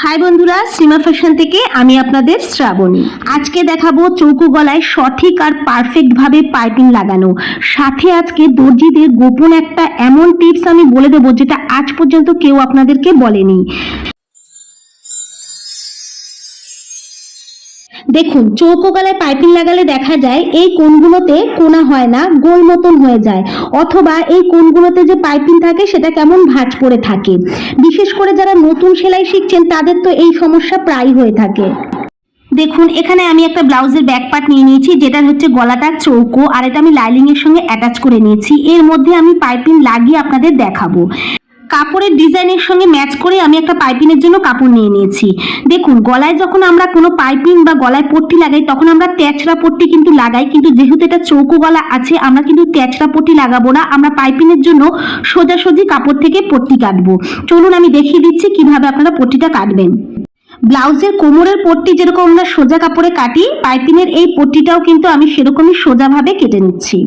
High বন্ধুরা, Srima fashion থেকে আমি আপনাদের শ্রাবণী। আজকে দেখাবো চৌকো গলায় সঠিক আর পারফেক্ট ভাবে পাইপিং লাগানো। সাথে আজকে দর্জিদের গোপন একটা এমন টিপস আমি বলে দেবো যেটা আজ পর্যন্ত কেউ আপনাদেরকে বলেনি। দেখুন, চৌকো গলায় পাইপিং লাগালে দেখা যায় এই কোণগুলোতে কোনা হয় না, গোল মতন হয়ে যায়, অথবা এই কোণগুলোতে যে পাইপিং থাকে সেটা কেমন ভাঁজ পড়ে থাকে। বিশেষ করে যারা নতুন সেলাই শিখছেন তাদের তো এই সমস্যা প্রায় হয়ে থাকে। দেখুন, এখানে আমি একটা ব্লাউজের ব্যাক পার্ট নিয়ে নিয়েছি, যেটা হচ্ছে গলাটা চৌকো, আর এটা আমি লাইনিং এর সঙ্গে অ্যাটাচ করে নিয়েছি। এর মধ্যে আমি পাইপিং লাগিয়ে আপনাদের দেখাবো। কাপড়ের ডিজাইনের সঙ্গে ম্যাচ করে আমি একটা পাইপিংয়ের জন্য কাপড় নিয়ে নিয়েছি। দেখুন, গলায় যখন আমরা কোনো পাইপিং বা গলায় পট্টি লাগাই তখন আমরা তেচড়া পট্টি কিন্তু লাগাই, কিন্তু যেহেতু এটা চৌকো গলা আছে আমরা কিন্তু তেচড়া পট্টি লাগাবো না, আমরা পাইপিংয়ের জন্য সোজাসুজি কাপড় থেকে পট্টি কাটবো। চলুন আমি দেখিয়ে দিচ্ছি কিভাবে আপনারা পট্টিটা কাটবেন। ব্লাউজের কোমরের পট্টি যেরকম আমরা সোজা কাপড়ে কাটি, পাইপিংয়ের এই পট্টিটাও কিন্তু আমি সেরকমই সোজাভাবে কেটে নিচ্ছি।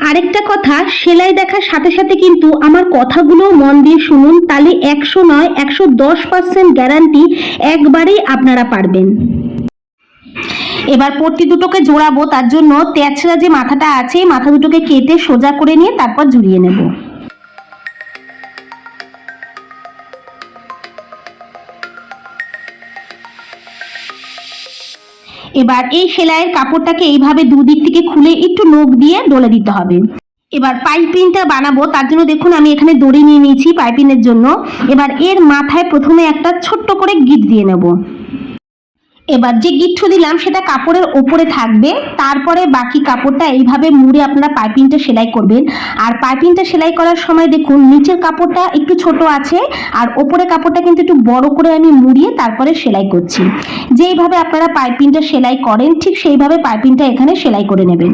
আরেকটা কথা, সেলাই দেখার সাথে সাথে কিন্তু আমার কথাগুলো মন দিয়ে শুনুন, তাহলে 100 নয় 110% গ্যারান্টি একবারেই আপনারা পারবেন। এবার পট্টি দুটোকে জোড়াবো, তার জন্য তেচড়া যে মাথাটা আছে মাথা দুটোকে কেটে সোজা করে নিয়ে তারপর জুড়িয়ে নেব। এবার এই সেলাইয়ের কাপড়টাকে এইভাবে দুদিক থেকে খুলে একটু নখ দিয়ে ডলে দিতে হবে। এবার পাইপিংটা বানাবো, তার জন্য দেখুন আমি এখানে দড়ি নিয়ে নিয়েছি পাইপিংয়ের জন্য। এবার এর মাথায় প্রথমে একটা ছোট্ট করে গিঁট দিয়ে নেব। এবার যে গিঁটটা দিলাম সেটা কাপড়ের ওপরে থাকবে, তারপরে বাকি কাপড়টা এইভাবে মুড়ে আপনারা পাইপিংটা সেলাই করবেন। আর পাইপিংটা সেলাই করার সময় দেখুন নিচের কাপড়টা একটু ছোট আছে আর ওপরে কাপড়টা কিন্তু একটু বড় করে আমি মুড়িয়ে তারপরে সেলাই করছি। যেইভাবে আপনারা পাইপিংটা সেলাই করেন ঠিক সেইভাবে পাইপিংটা এখানে সেলাই করে নেবেন।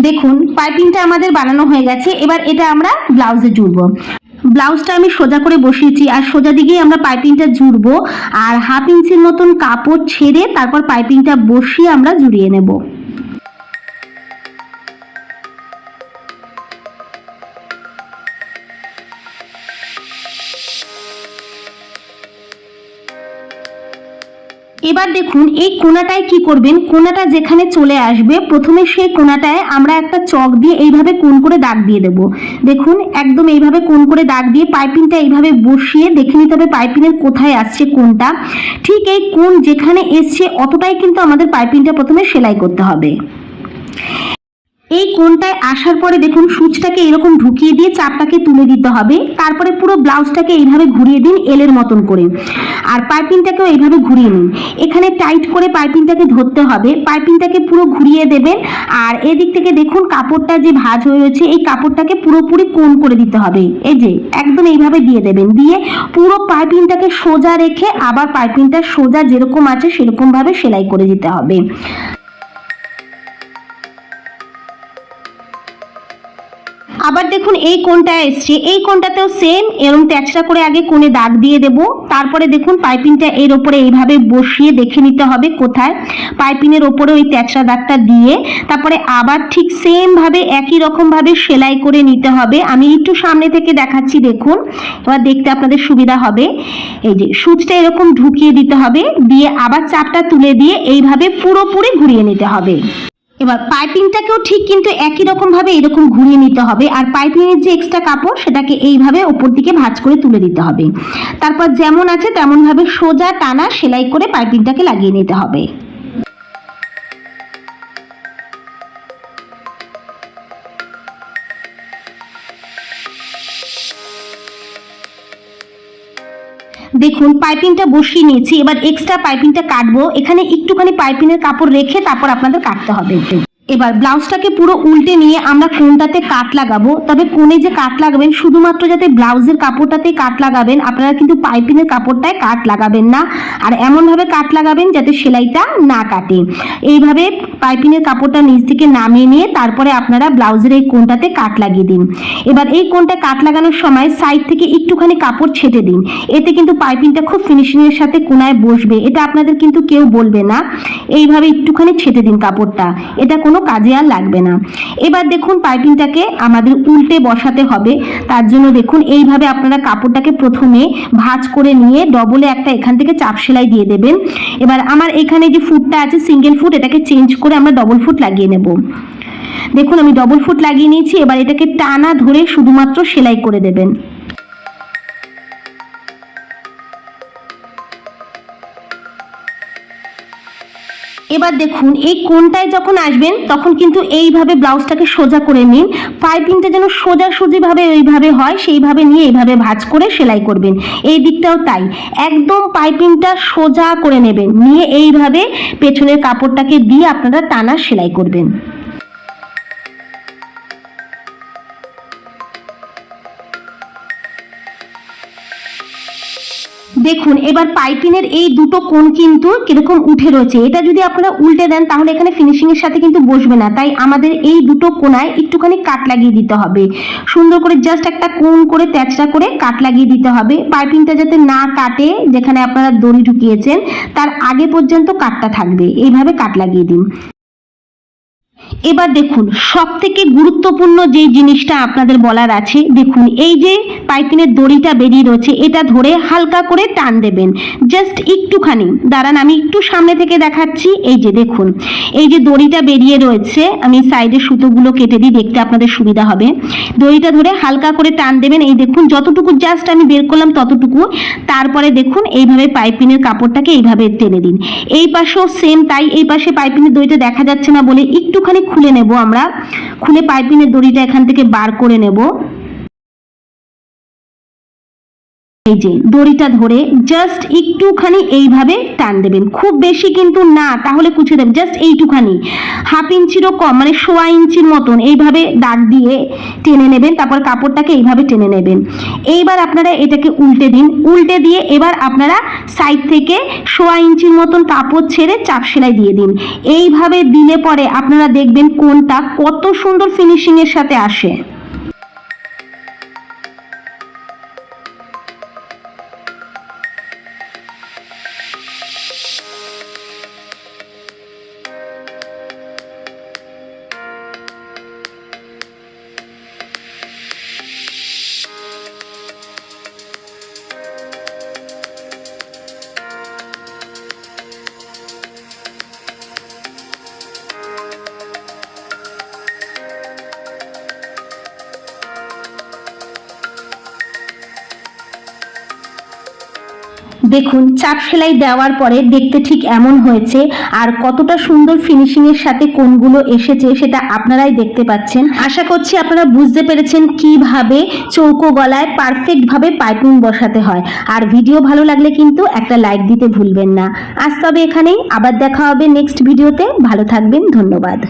দেখুন, পাইপিংটা আমাদের বানানো হয়ে গেছে। এবার এটা আমরা ব্লাউজে জুড়বো। ব্লাউজটা আমি সোজা করে বসিয়েছি আর সোজা দিকেই আমরা পাইপিংটা জুড়বো, আর 1/2 ইঞ্চির মতন কাপড় ছেড়ে তারপর পাইপিংটা বসিয়ে আমরা জুড়িয়ে নেব। এবার দেখুন এই কোনাটায় কি করবেন, কোনাটা যেখানে চলে আসবে প্রথমে সেই কোনাটায় আমরা একটা চক দিয়ে এইভাবে কোণ করে দাগ দিয়ে দেব। দেখুন একদম এইভাবে কোণ করে দাগ দিয়ে পাইপিংটা এইভাবে বসিয়ে দেখে নিতে হবে পাইপিংয়ের কোথায় আসছে কোণটা। ঠিক এই কোণ যেখানে এসছে অতটাই কিন্তু আমাদের পাইপিংটা প্রথমে সেলাই করতে হবে। এই কোণটায় আসার পরে দেখুন সূচটাকে এরকম ঢুকিয়ে দিয়ে চাপটাকে তুলে দিতে হবে। তারপরে পুরো ব্লাউজটাকে এইভাবে ঘুরিয়ে দিন এলের মতন করে, আর পাইপিংটাকেও এইভাবে ঘুরিয়ে নিন। এখানে টাইট করে পাইপিংটাকে ধরতে হবে, পাইপিংটাকে পুরো ঘুরিয়ে দেবেন। আর এদিক থেকে দেখুন কাপড়টা যে ভাঁজ হয়ে রয়েছে এই কাপড়টাকে পুরোপুরি কোণ করে দিতে হবে। এই যে একদম এইভাবে দিয়ে দেবেন, দিয়ে পুরো পাইপিংটাকে সোজা রেখে আবার পাইপিংটা সোজা যেরকম আছে সেরকম ভাবে সেলাই করে দিতে হবে। আবার দেখুন এই কোণটা এসছে, এই কোণটাতেও সেম এরকম তেচড়া করে আগে কোণে দাগ দিয়ে দেব। তারপরে দেখুন পাইপিংটা এর ওপরে এইভাবে বসিয়ে দেখে নিতে হবে কোথায়, পাইপিংয়ের ওপরে ওই তেচড়া দাগটা দিয়ে তারপরে আবার ঠিক সেম ভাবে একই রকম ভাবে সেলাই করে নিতে হবে। আমি একটু সামনে থেকে দেখাচ্ছি, দেখুন এবার দেখতে আপনাদের সুবিধা হবে। এই যে সূচটা এরকম ঢুকিয়ে দিতে হবে, দিয়ে আবার চাপটা তুলে দিয়ে এইভাবে পুরোপুরি ঘুরিয়ে নিতে হবে। এবার পাইপিংটাকেও ঠিক কিন্তু একই রকম ভাবে এরকম ঘুরিয়ে নিতে হবে, আর পাইপিংয়ের যে এক্সট্রা কাপড় সেটাকে এইভাবে উপর দিকে ভাঁজ করে তুলে দিতে হবে। তারপর যেমন আছে তেমন ভাবে সোজা টানা সেলাই করে পাইপিংটাকে লাগিয়ে নিতে হবে। দেখুন পাইপিংটা বসিয়ে নিয়েছি, এবার এক্সট্রা পাইপিংটা কাটবো। এখানে একটুখানি পাইপিংয়ের কাপড় রেখে তারপর আপনাদের কাটতে হবে। এবার ব্লাউজটাকে পুরো উল্টে নিয়ে আমরা কোণটাতে কাট লাগাবো, তবে কোণে যে কাট লাগাবেন শুধুমাত্র যাতে ব্লাউজের কাপড়টাতেই কাট লাগাবেন, আপনারা কিন্তু পাইপিংয়ের কাপড়টায় কাট লাগাবেন না। আর এমনভাবে কাট লাগাবেন যাতে সেলাইটা না কাটে। এইভাবে পাইপিংয়ের কাপড়টা নিচ থেকে নামিয়ে নিয়ে তারপরে আপনারা ব্লাউজের এই কোণটাতে কাট লাগিয়ে দিন। এবার এই কোণটা কাট লাগানোর সময় সাইড থেকে একটুখানি কাপড় ছেটে দিন, এতে কিন্তু পাইপিংটা খুব ফিনিশিংয়ের সাথে কোণায় বসবে, এটা আপনাদের কিন্তু কেউ বলবে না। এইভাবে একটুখানি ছেটে দিন কাপড়টা, এটা কোনো কোনো কাজে আর লাগবে না। এবার দেখুন পাইপিংটাকে আমাদের উল্টে বসাতে হবে। তার জন্য দেখুন এইভাবে আপনারা কাপড়টাকে প্রথমে ভাঁজ করে নিয়ে ডবলে একটা এখান থেকে চাপ সেলাই দিয়ে দেবেন। এবার আমার এখানে যে ফুটটা আছে সিঙ্গেল ফুট, এটাকে চেঞ্জ করে আমরা ডবল ফুট লাগিয়ে নেব। দেখুন আমি ডবল ফুট লাগিয়ে নিয়েছি। এবার এটাকে টানা ধরে শুধুমাত্র সেলাই করে দেবেন। এবার দেখুন এই কোণটায় যখন আসবেন তখন কিন্তু এইভাবে ব্লাউজটাকে সোজা করে নিন। পাইপিংটা যেন সোজাসুজিভাবে এইভাবে হয় সেইভাবে নিয়ে এইভাবে ভাঁজ করে সেলাই করবেন। এই দিকটাও তাই, একদম পাইপিংটা সোজা করে নেবেন, নিয়ে এইভাবে পেছনের কাপড়টাকে দিয়ে আপনারা টানা সেলাই করবেন। দেখুন এবার পাইপিনের এই দুটো কোণ কিন্তু কিরকম উঠে রয়েছে, এটা যদি আপনারা উল্টে দেন তাহলে এখানে ফিনিশিং এর সাথে কিন্তু বসবে না। তাই আমাদের এই দুটো কোণায় একটুখানি কাট লাগিয়ে দিতে হবে, সুন্দর করে জাস্ট একটা কোণ করে তেচড়া করে কাট লাগিয়ে দিতে হবে। পাইপিংটা যাতে না কাটে, যেখানে আপনারা দড়ি ঢুকিয়েছেন তার আগে পর্যন্ত কাটটা থাকবে, এইভাবে কাট লাগিয়ে দিন। এবার দেখুন সব থেকে গুরুত্বপূর্ণ যে জিনিসটা আপনাদের বলার আছে, দেখুন এই যে পাইপিনের দড়িটা বেরিয়ে রয়েছে এটা ধরে হালকা করে টান দেবেন, জাস্ট একটুখানি। দাঁড়ান আমি একটু সামনে থেকে দেখাচ্ছি। এই যে দেখুন এই যে দড়িটা বেরিয়ে রয়েছে, আমি সাইডে সুতোগুলো কেটে দিই, দেখতে আপনাদের সুবিধা হবে। দড়িটা ধরে হালকা করে টান দেবেন। এই দেখুন যতটুকু জাস্ট আমি বের করলাম ততটুকু। তারপরে দেখুন এইভাবে পাইপিনের কাপড়টাকে এইভাবে টেনে দিন। এই পাশেও সেম তাই, এই পাশে পাইপিনের দড়িটা দেখা যাচ্ছে না বলে একটুখানি খুলে নেব আমরা, খুলে পাইপিনের দড়িটা এখান থেকে বার করে নেব। এই যে দড়িটা ধরে জাস্ট একটুখানি এইভাবে টান দেবেন, খুব বেশি কিন্তু না, তাহলে কুচে দেবেন। জাস্ট এইটুখানি, হাফ ইঞ্চিরও কম, মানে 1.25 ইঞ্চির মতন এইভাবে দাগ দিয়ে টেনে নেবেন। তারপর কাপড়টাকে এইভাবে টেনে নেবেন। এইবার আপনারা এটাকে উল্টে দিন, উল্টে দিয়ে এবার আপনারা সাইড থেকে 1.25 ইঞ্চির মতন কাপড় ছেড়ে চাপ সেলাই দিয়ে দিন। এইভাবে দিলে পরে আপনারা দেখবেন কোনটা কত সুন্দর ফিনিশিং এর সাথে আসে। দেখুন চাপ সেলাই দেওয়ার পরে দেখতে ঠিক এমন হয়েছে, আর কতটা সুন্দর ফিনিশিং এর সাথে কোণগুলো এসেছে সেটা আপনারাই দেখতে পাচ্ছেন। আশা করছি আপনারা বুঝতে পেরেছেন কিভাবে চৌকো গলায় পারফেক্ট ভাবে পাইপিং বসাতে হয়। আর ভিডিও ভালো লাগলে কিন্তু একটা লাইক দিতে ভুলবেন না। আজ তবে এখানেই, আবার দেখা হবে নেক্সট ভিডিওতে। ভালো থাকবেন, ধন্যবাদ।